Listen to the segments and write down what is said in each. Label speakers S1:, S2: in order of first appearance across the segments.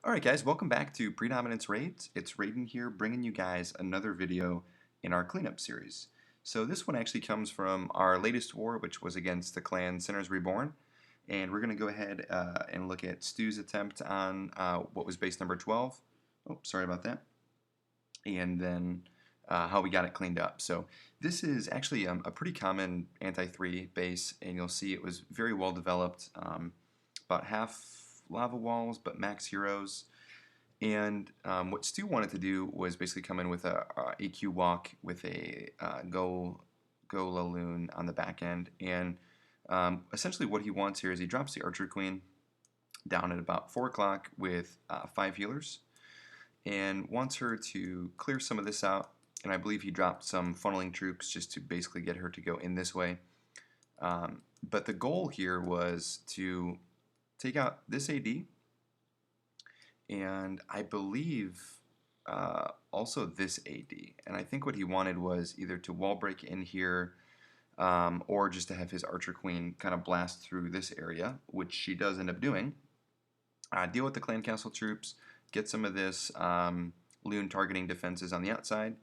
S1: Alright guys, welcome back to Predominance Raids. It's Raiden here bringing you guys another video in our cleanup series. So this one actually comes from our latest war, which was against the clan Sinners Reborn. And we're going to go ahead and look at Stu's attempt on what was base number 12. Oh, sorry about that. And then how we got it cleaned up. So this is actually a pretty common anti-3 base, and you'll see it was very well developed. About half lava walls, but max heroes. And what Stu wanted to do was basically come in with a AQ walk with a Go Laloon on the back end. And essentially what he wants here is he drops the Archer Queen down at about 4 o'clock with 5 healers and wants her to clear some of this out. And I believe he dropped some funneling troops just to basically get her to go in this way. But the goal here was to take out this AD, and I believe also this AD. And I think what he wanted was either to wall break in here or just to have his Archer Queen kind of blast through this area, which she does end up doing. Deal with the Clan Castle troops, get some of this Loon targeting defenses on the outside,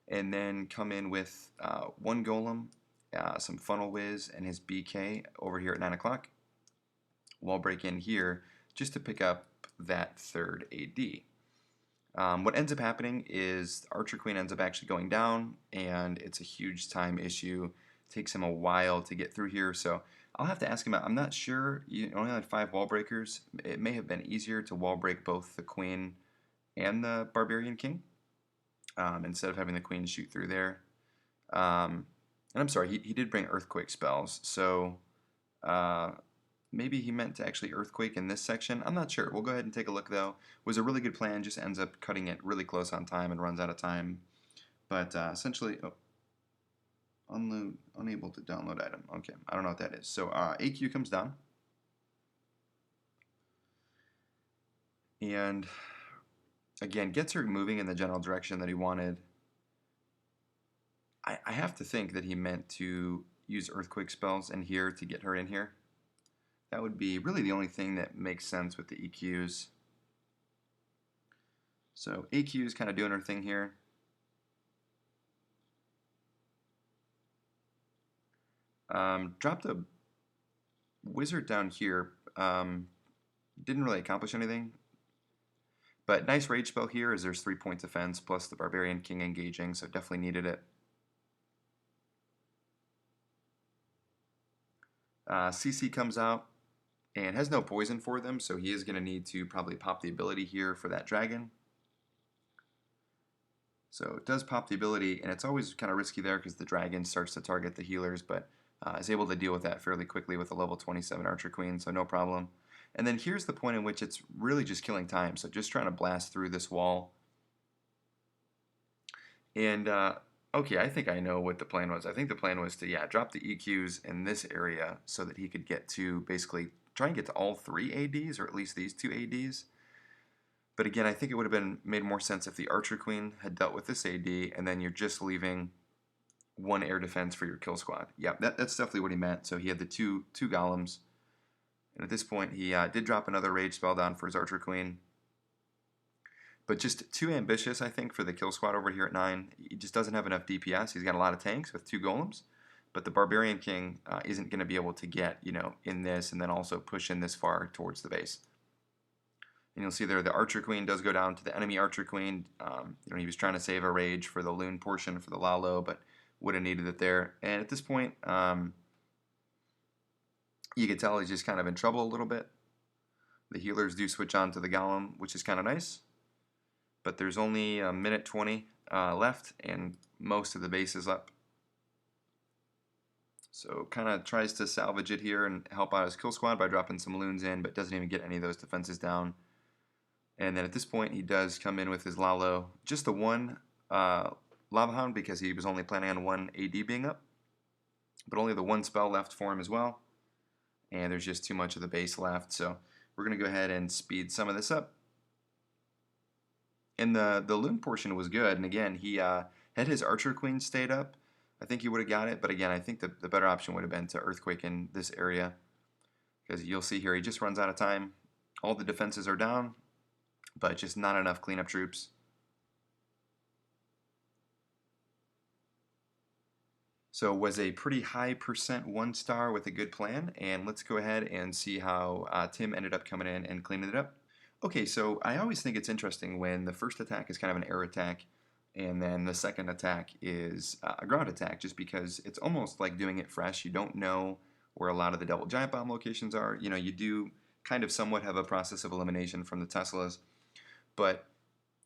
S1: and then come in with one Golem, some Funnel Whiz, and his BK over here at 9 o'clock. Wall break in here just to pick up that third AD. What ends up happening is Archer Queen ends up actually going down, and it's a huge time issue. It takes him a while to get through here, so I'll have to ask him out. I'm not sure. You only had 5 wall breakers. It may have been easier to wall break both the Queen and the Barbarian King instead of having the Queen shoot through there. And I'm sorry, he did bring Earthquake spells, so maybe he meant to actually Earthquake in this section. I'm not sure. We'll go ahead and take a look, though. It was a really good plan, just ends up cutting it really close on time and runs out of time. But essentially, unable to download item. Okay, I don't know what that is. So AQ comes down. And again, gets her moving in the general direction that he wanted. I have to think that he meant to use Earthquake spells in here to get her in here. That would be really the only thing that makes sense with the EQs. So AQ is kind of doing her thing here. Dropped a wizard down here. Didn't really accomplish anything. But nice rage spell here as there's 3 points defense plus the Barbarian King engaging, so definitely needed it. CC comes out and has no poison for them, so he is going to need to probably pop the ability here for that dragon. So it does pop the ability, and it's always kind of risky there because the dragon starts to target the healers, but is able to deal with that fairly quickly with a level 27 Archer Queen, so no problem. And then here's the point in which it's really just killing time, so just trying to blast through this wall. And okay, I think I know what the plan was. I think the plan was to, drop the EQs in this area so that he could get to basically try and get to all 3 ADs, or at least these 2 ADs. But again, I think it would have been made more sense if the Archer Queen had dealt with this AD, and then you're just leaving 1 air defense for your kill squad. Yeah, that's definitely what he meant. So he had the two golems. And at this point, he did drop another rage spell down for his Archer Queen. But just too ambitious, I think, for the kill squad over here at 9. He just doesn't have enough DPS. He's got a lot of tanks with 2 golems. But the Barbarian King isn't going to be able to get, in this and then also push in this far towards the base. And you'll see there the Archer Queen does go down to the enemy Archer Queen. He was trying to save a rage for the Loon portion for the Lalo, but would have needed it there. And at this point, you can tell he's just kind of in trouble a little bit. The healers do switch on to the Golem, which is kind of nice. But there's only a minute 20 left, and most of the base is up. So kind of tries to salvage it here and help out his kill squad by dropping some Loons in, but doesn't even get any of those defenses down. And then at this point, he does come in with his Lalo. Just the one Lava Hound because he was only planning on 1 AD being up. But only the 1 spell left for him as well. And there's just too much of the base left. So we're going to go ahead and speed some of this up. And the Loon portion was good. And again, he had his Archer Queen stayed up. I think he would have got it. But again, I think the better option would have been to Earthquake in this area. Because you'll see here, he just runs out of time. All the defenses are down. but just not enough cleanup troops. So it was a pretty high percent 1-star with a good plan, and let's go ahead and see how Tim ended up coming in and cleaning it up. Okay, so I always think it's interesting when the first attack is kind of an air attack, and then the second attack is a ground attack, just because it's almost like doing it fresh. You don't know where a lot of the double giant bomb locations are. You know, you do kind of somewhat have a process of elimination from the Teslas, but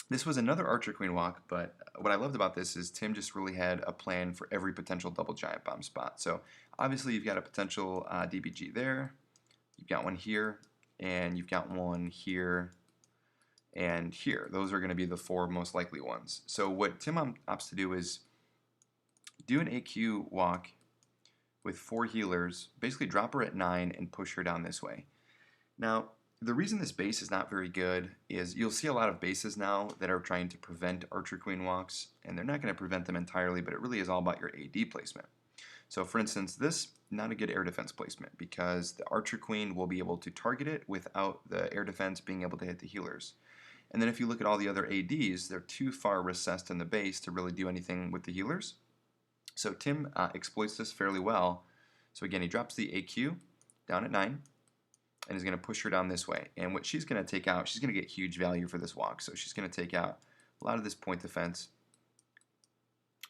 S1: this was another Archer Queen walk, but what I loved about this is Tim just really had a plan for every potential double giant bomb spot. So obviously you've got a potential DBG there, you've got one here, and you've got one here and here. Those are going to be the 4 most likely ones. So what Tim opts to do is do an AQ walk with 4 healers, basically drop her at 9 and push her down this way. Now, the reason this base is not very good is you'll see a lot of bases now that are trying to prevent Archer Queen walks, and they're not going to prevent them entirely, but it really is all about your AD placement. So for instance, this, not a good air defense placement because the Archer Queen will be able to target it without the air defense being able to hit the healers. And then if you look at all the other ADs, they're too far recessed in the base to really do anything with the healers. So Tim exploits this fairly well. So again, he drops the AQ down at 9. And is going to push her down this way. And what she's going to take out, she's going to get huge value for this walk. So she's going to take out a lot of this point defense.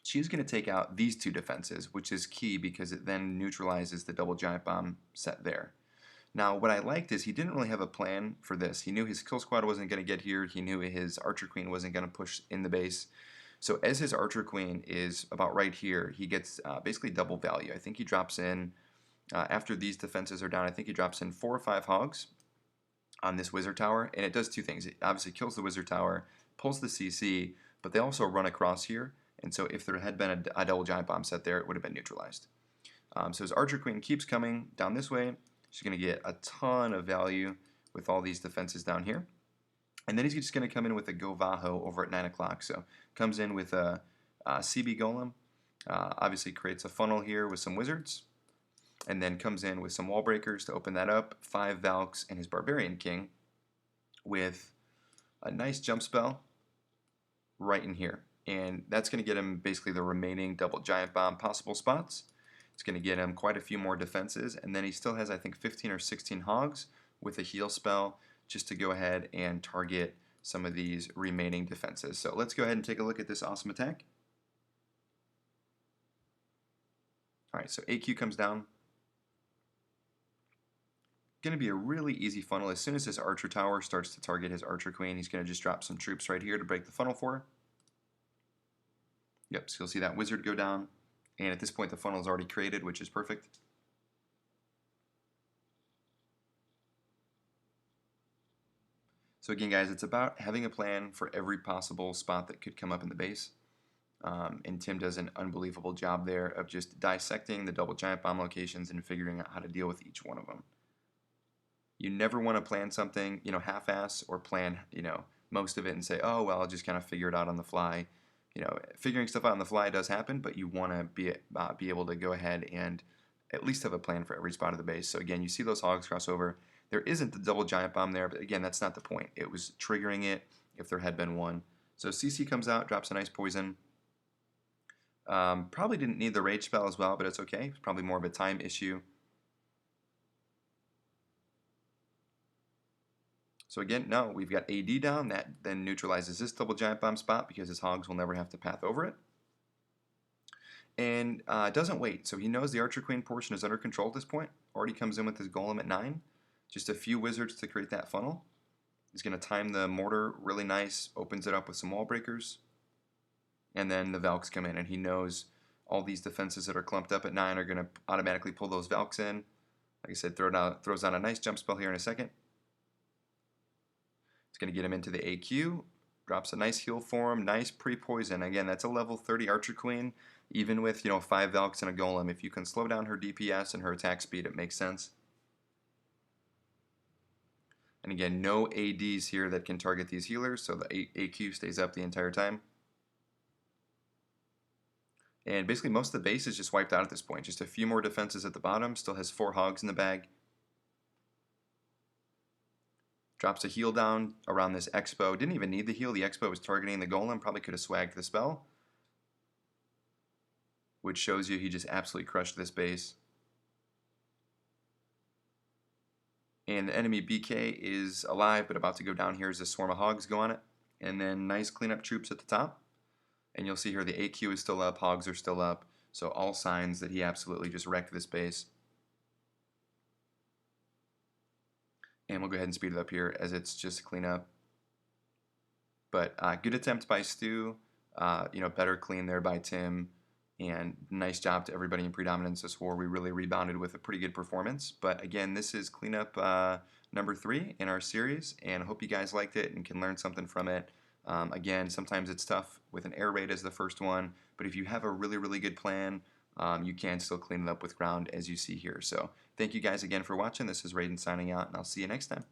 S1: She's going to take out these 2 defenses, which is key because it then neutralizes the double giant bomb set there. Now, what I liked is he didn't really have a plan for this. He knew his kill squad wasn't going to get here. He knew his Archer Queen wasn't going to push in the base. So as his Archer Queen is about right here, he gets basically double value. I think he drops in after these defenses are down, I think he drops in 4 or 5 hogs on this wizard tower, and it does 2 things. It obviously kills the wizard tower, pulls the CC, but they also run across here, and so if there had been a double giant bomb set there, it would have been neutralized. So his Archer Queen keeps coming down this way. She's going to get a ton of value with all these defenses down here. And then he's just going to come in with a Govaho over at 9 o'clock. So comes in with a CB Golem, obviously creates a funnel here with some wizards, and then comes in with some wall breakers to open that up, 5 Valks and his Barbarian King with a nice jump spell right in here. And that's going to get him basically the remaining double giant bomb possible spots. It's going to get him quite a few more defenses, and then he still has, I think, 15 or 16 hogs with a heal spell just to go ahead and target some of these remaining defenses. So let's go ahead and take a look at this awesome attack. Alright, so AQ comes down. Going to be a really easy funnel. As soon as this Archer Tower starts to target his Archer Queen, he's going to just drop some troops right here to break the funnel for her. Yep, so you'll see that wizard go down, and at this point the funnel is already created, which is perfect. So again, guys, it's about having a plan for every possible spot that could come up in the base. And Tim does an unbelievable job there of just dissecting the double giant bomb locations and figuring out how to deal with each one of them. You never want to plan something, half-ass, or plan, most of it and say, oh, well, I'll just kind of figure it out on the fly. Figuring stuff out on the fly does happen, but you want to be able to go ahead and at least have a plan for every spot of the base. So again, you see those hogs cross over. There isn't the double giant bomb there, but again, that's not the point. It was triggering it if there had been one. So CC comes out, drops a nice poison. Probably didn't need the rage spell as well, but it's okay. It's probably more of a time issue. So again, no, we've got AD down. That then neutralizes this double giant bomb spot because his hogs will never have to path over it. And doesn't wait. So he knows the Archer Queen portion is under control at this point. Already comes in with his Golem at 9. Just a few wizards to create that funnel. He's going to time the mortar really nice. Opens it up with some wall breakers. And then the Valks come in. And he knows all these defenses that are clumped up at 9 are going to automatically pull those Valks in. Like I said, throws down a nice jump spell here in a second. It's going to get him into the AQ. Drops a nice heal for him. Nice pre-poison. Again, that's a level 30 Archer Queen. Even with, 5 Valks and a Golem, if you can slow down her DPS and her attack speed, it makes sense. And again, no ADs here that can target these healers, so the AQ stays up the entire time. And basically most of the base is just wiped out at this point. Just a few more defenses at the bottom. Still has 4 hogs in the bag. Drops a heal down around this Expo. Didn't even need the heal. The Expo was targeting the Golem. Probably could have swagged the spell. Which shows you he just absolutely crushed this base. And the enemy BK is alive, but about to go down. Here's a swarm of hogs go on it. And then nice cleanup troops at the top. And you'll see here the AQ is still up, hogs are still up. So all signs that he absolutely just wrecked this base. And we'll go ahead and speed it up here as it's just a cleanup. But good attempt by Stu. Better clean there by Tim. And nice job to everybody in Predominance this war. We really rebounded with a pretty good performance. But again, this is cleanup number 3 in our series. And I hope you guys liked it and can learn something from it. Again, sometimes it's tough with an air raid as the first one. But if you have a really, really good plan, you can still clean it up with ground as you see here. So thank you guys again for watching. This is Raiden signing out, and I'll see you next time.